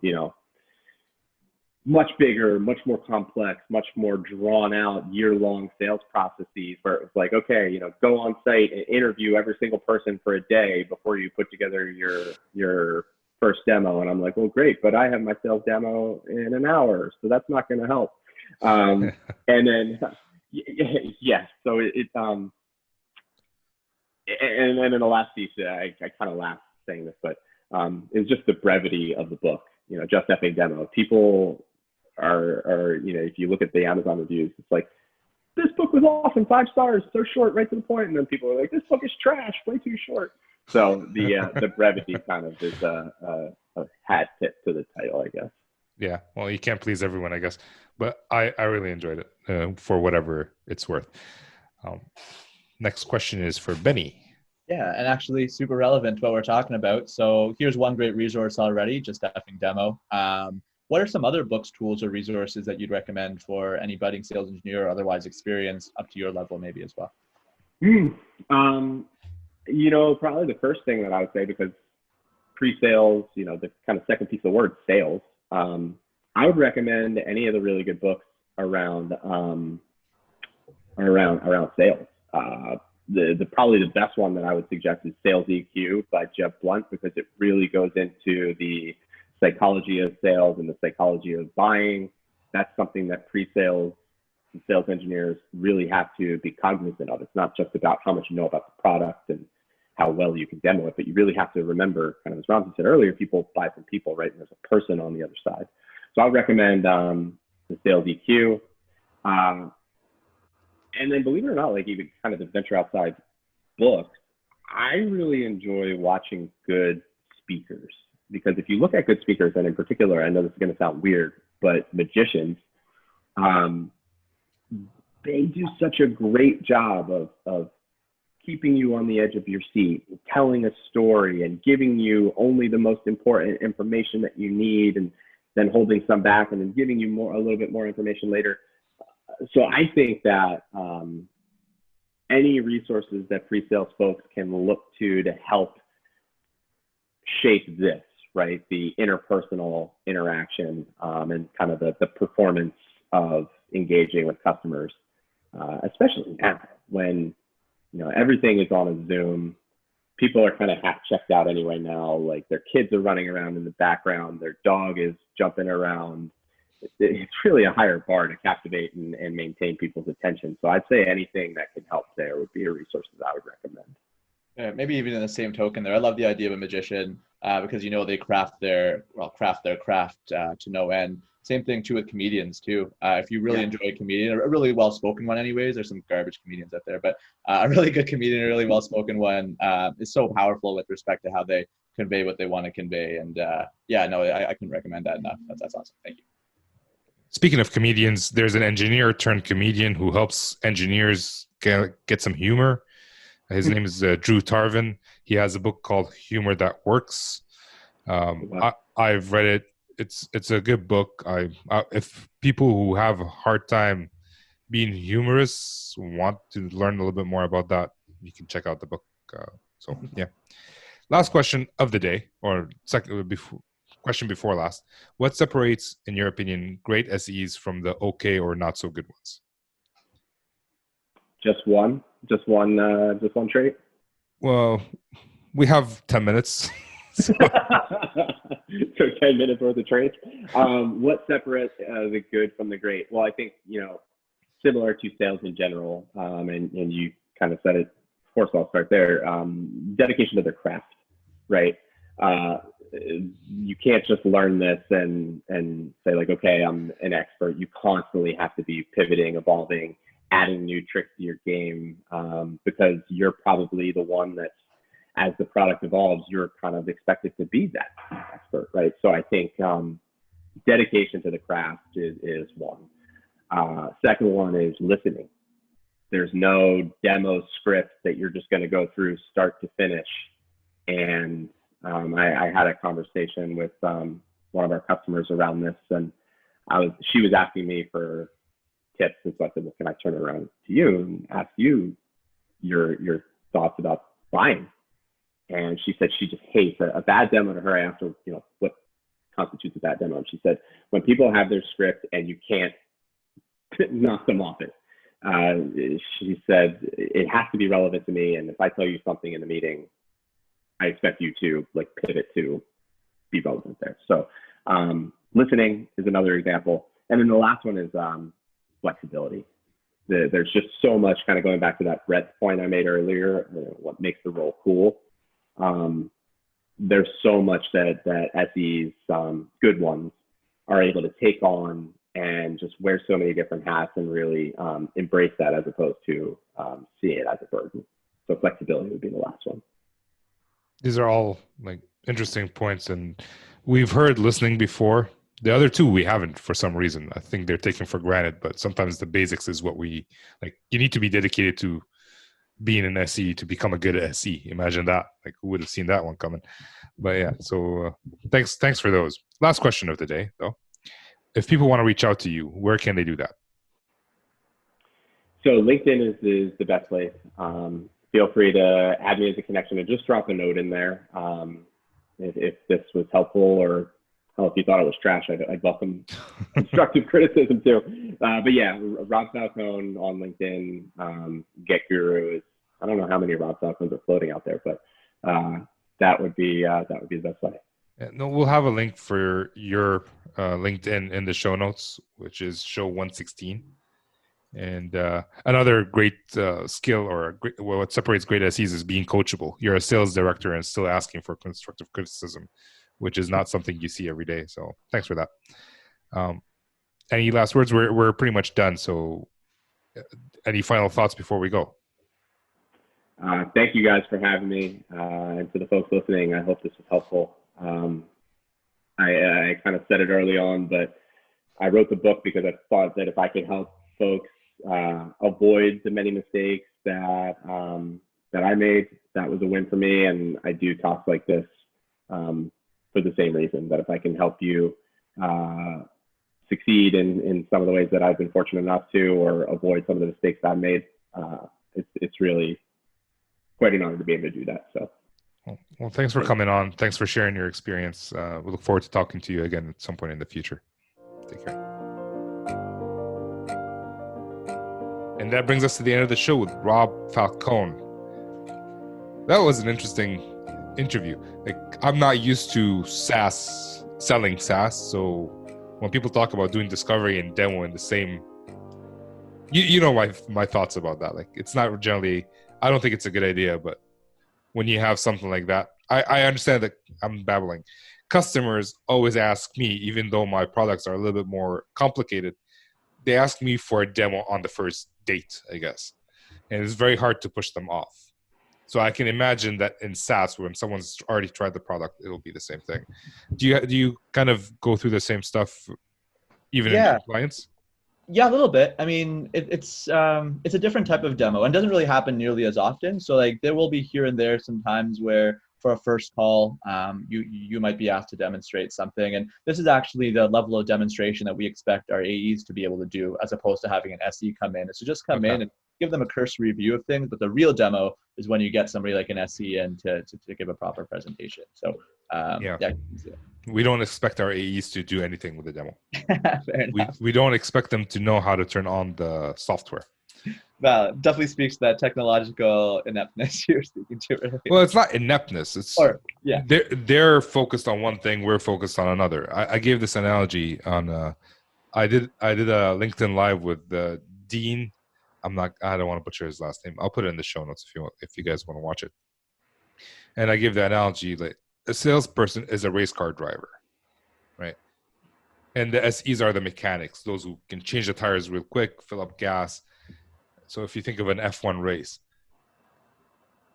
much bigger, much more complex, much more drawn out year-long sales processes where it was like, okay, go on site and interview every single person for a day before you put together your first demo. And I'm like, well, great, but I have my sales demo in an hour, so that's not going to help. And then, yeah, so and then in the last piece, I kind of laughed saying this, but it's just the brevity of the book, just effing demo. People are if you look at the Amazon reviews, it's like, this book was awesome, 5 stars, so short, right to the point. And then people are like, this book is trash, way too short. So the brevity kind of is a hat tip to the title, I guess. Yeah, well, you can't please everyone, I guess, but I really enjoyed it for whatever it's worth. Next question is for Benny. Yeah, and actually super relevant to what we're talking about. So here's one great resource already, just effing demo. What are some other books, tools, or resources that you'd recommend for any budding sales engineer or otherwise experienced up to your level maybe as well? Probably the first thing that I would say, because pre-sales, the kind of second piece of the word, sales, I would recommend any of the really good books around sales. Probably the best one that I would suggest is Sales EQ by Jeb Blunt, because it really goes into the psychology of sales and the psychology of buying. That's something that pre-sales and sales engineers really have to be cognizant of. It's not just about how much you know about the product and how well you can demo it, but you really have to remember, kind of as Ramsey said earlier, people buy from people, right? And there's a person on the other side. So I would recommend the Sales EQ. And then, believe it or not, like even kind of the venture outside books, I really enjoy watching good speakers, because if you look at good speakers, and in particular, I know this is going to sound weird, but magicians, they do such a great job of keeping you on the edge of your seat, and telling a story and giving you only the most important information that you need, and then holding some back and then giving you a little bit more information later. So I think that any resources that pre-sales folks can look to help shape this, right? The interpersonal interaction and kind of the performance of engaging with customers, especially now when everything is on a Zoom. people are kind of half checked out anyway now. Like their kids are running around in the background, their dog is jumping around. It's really a higher bar to captivate and maintain people's attention. So I'd say anything that can help there would be a resource that I would recommend. Yeah, maybe even in the same token there, I love the idea of a magician because they craft their craft to no end. Same thing too with comedians too. If you really enjoy a comedian, a really well-spoken one anyways, there's some garbage comedians out there, but a really good comedian, a really well-spoken one is so powerful with respect to how they convey what they want to convey. And I couldn't recommend that enough. That's awesome. Thank you. Speaking of comedians, there's an engineer turned comedian who helps engineers get some humor. His name is Drew Tarvin. He has a book called Humor That Works. I've read it. It's a good book. If people who have a hard time being humorous want to learn a little bit more about that, you can check out the book. Last question of the day, or question before last. What separates, in your opinion, great SEs from the okay or not so good ones? Just one trait. Well, we have 10 minutes. So 10 minutes worth of traits. What separates the good from the great? Well, I think, similar to sales in general, and you kind of said it. Of course, I'll start there. Dedication to their craft, right? You can't just learn this and say like, okay, I'm an expert. You constantly have to be pivoting, evolving, adding new tricks to your game, because you're probably the one that's, as the product evolves, you're kind of expected to be that expert, right? So I think dedication to the craft is one. Second one is listening. There's no demo script that you're just going to go through start to finish. And I had a conversation with one of our customers around this, and she was asking me for tips, and so I said, well, can I turn it around to you and ask you your thoughts about buying? And she said she just hates a bad demo. To her, I asked her, what constitutes a bad demo? And she said, when people have their script and you can't knock them off it. She said, it has to be relevant to me. And if I tell you something in the meeting, I expect you to pivot to be relevant there. So listening is another example. And then the last one is flexibility. There's just so much, kind of going back to that breadth point I made earlier, what makes the role cool. There's so much that SEs, good ones, are able to take on and just wear so many different hats and really embrace that, as opposed to see it as a burden. So flexibility would be the last one. These are all interesting points, and we've heard listening before. The other two we haven't, for some reason. I think they're taken for granted, but sometimes the basics is what we like. You need to be dedicated to being an SE to become a good SE. Imagine that. Who would have seen that one coming? But yeah, so thanks for those. Last question of the day, though. If people want to reach out to you, where can they do that? So LinkedIn is the best place. Feel free to add me as a connection and just drop a note in there. If this was helpful, or if you thought it was trash, I'd welcome constructive criticism too. But yeah, Rob Falcone on LinkedIn. Get Guru is, I don't know how many Rob Falcones are floating out there, but that would be the best way. No, we'll have a link for your LinkedIn in the show notes, which is show 116. And another great skill, or what separates great SEs, is being coachable. You're a sales director and still asking for constructive criticism, which is not something you see every day. So thanks for that. Any last words? We're pretty much done. So any final thoughts before we go? Thank you guys for having me. And to the folks listening, I hope this was helpful. I kind of said it early on, but I wrote the book because I thought that if I could help folks avoid the many mistakes that I made, that was a win for me. And I do talks like this for the same reason, that if I can help you succeed in some of the ways that I've been fortunate enough to, or avoid some of the mistakes I've made, it's really quite an honor to be able to do that. So. Well, thanks for coming on. Thanks for sharing your experience. We look forward to talking to you again at some point in the future. Take care. And that brings us to the end of the show with Rob Falcone. That was an interesting interview. Like, I'm not used to SaaS, selling SaaS. So when people talk about doing discovery and demo in the same, you know my thoughts about that. Like, it's not generally, I don't think it's a good idea, but when you have something like that, I understand that I'm babbling. Customers always ask me, even though my products are a little bit more complicated, they ask me for a demo on the first date, I guess. And it's very hard to push them off. So I can imagine that in SaaS, when someone's already tried the product, it'll be the same thing. Do you kind of go through the same stuff even in Yeah. clients? Yeah, a little bit. I mean, it's a different type of demo and doesn't really happen nearly as often. So like there will be here and there some times where for a first call, you might be asked to demonstrate something, and this is actually the level of demonstration that we expect our AEs to be able to do, as opposed to having an SE come in. So just come Okay. in and give them a cursory view of things, but the real demo is when you get somebody like an SE in to give a proper presentation. So Yeah. yeah. We don't expect our AEs to do anything with the demo. Fair enough. We don't expect them to know how to turn on the software. Well, definitely speaks to that technological ineptness you're speaking to. Really. Well, it's not ineptness. It's yeah. They're focused on one thing. We're focused on another. I gave this analogy on. I did a LinkedIn live with Dean. I don't want to butcher his last name. I'll put it in the show notes if you guys want to watch it. And I give the analogy like a salesperson is a race car driver, right? And the SEs are the mechanics, those who can change the tires real quick, fill up gas. So if you think of an F1 race,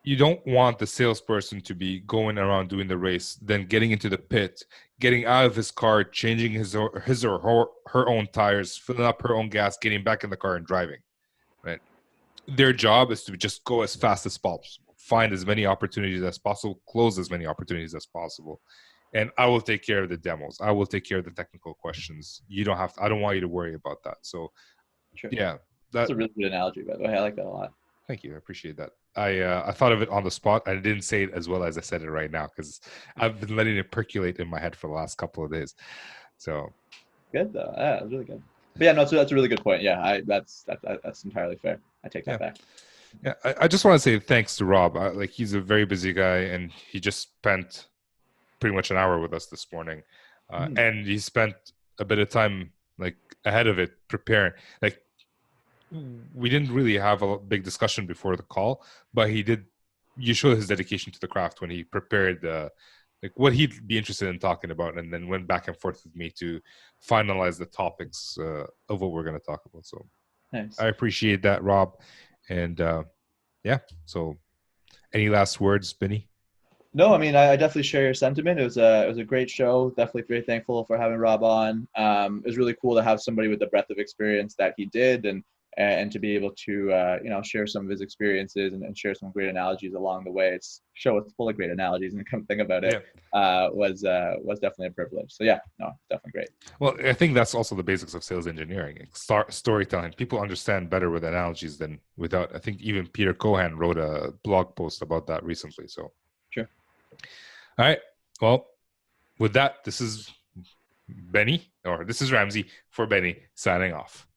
you don't want the salesperson to be going around doing the race, then getting into the pit, getting out of his car, changing his or her own tires, filling up her own gas, getting back in the car and driving, right? Their job is to just go as fast as possible, find as many opportunities as possible, close as many opportunities as possible. And I will take care of the demos. I will take care of the technical questions. I don't want you to worry about that. So Sure. yeah, that's a really good analogy, by the way. I like that a lot. Thank you. I appreciate that. I thought of it on the spot. I didn't say it as well as I said it right now because I've been letting it percolate in my head for the last couple of days. So good though. Yeah, that's really good. But yeah, no, so that's a really good point. Yeah, that's entirely fair. I take that back. Yeah, I just want to say thanks to Rob. Like he's a very busy guy, and he just spent pretty much an hour with us this morning, and he spent a bit of time like ahead of it preparing. Like we didn't really have a big discussion before the call, but you showed his dedication to the craft when he prepared like what he'd be interested in talking about, and then went back and forth with me to finalize the topics of what we're going to talk about. So nice. I appreciate that, Rob. And yeah, so any last words, Benny? No, I mean, I definitely share your sentiment. It was a great show. Definitely very thankful for having Rob on. It was really cool to have somebody with the breadth of experience that he did, and to be able to share some of his experiences and share some great analogies along the way. It's a show is full of great analogies, and come to think about it, was definitely a privilege. So yeah, no, definitely great. Well, I think that's also the basics of sales engineering, storytelling. People understand better with analogies than without. I think even Peter Cohan wrote a blog post about that recently. So sure. All right. Well, with that, this is Ramsey for Benny signing off.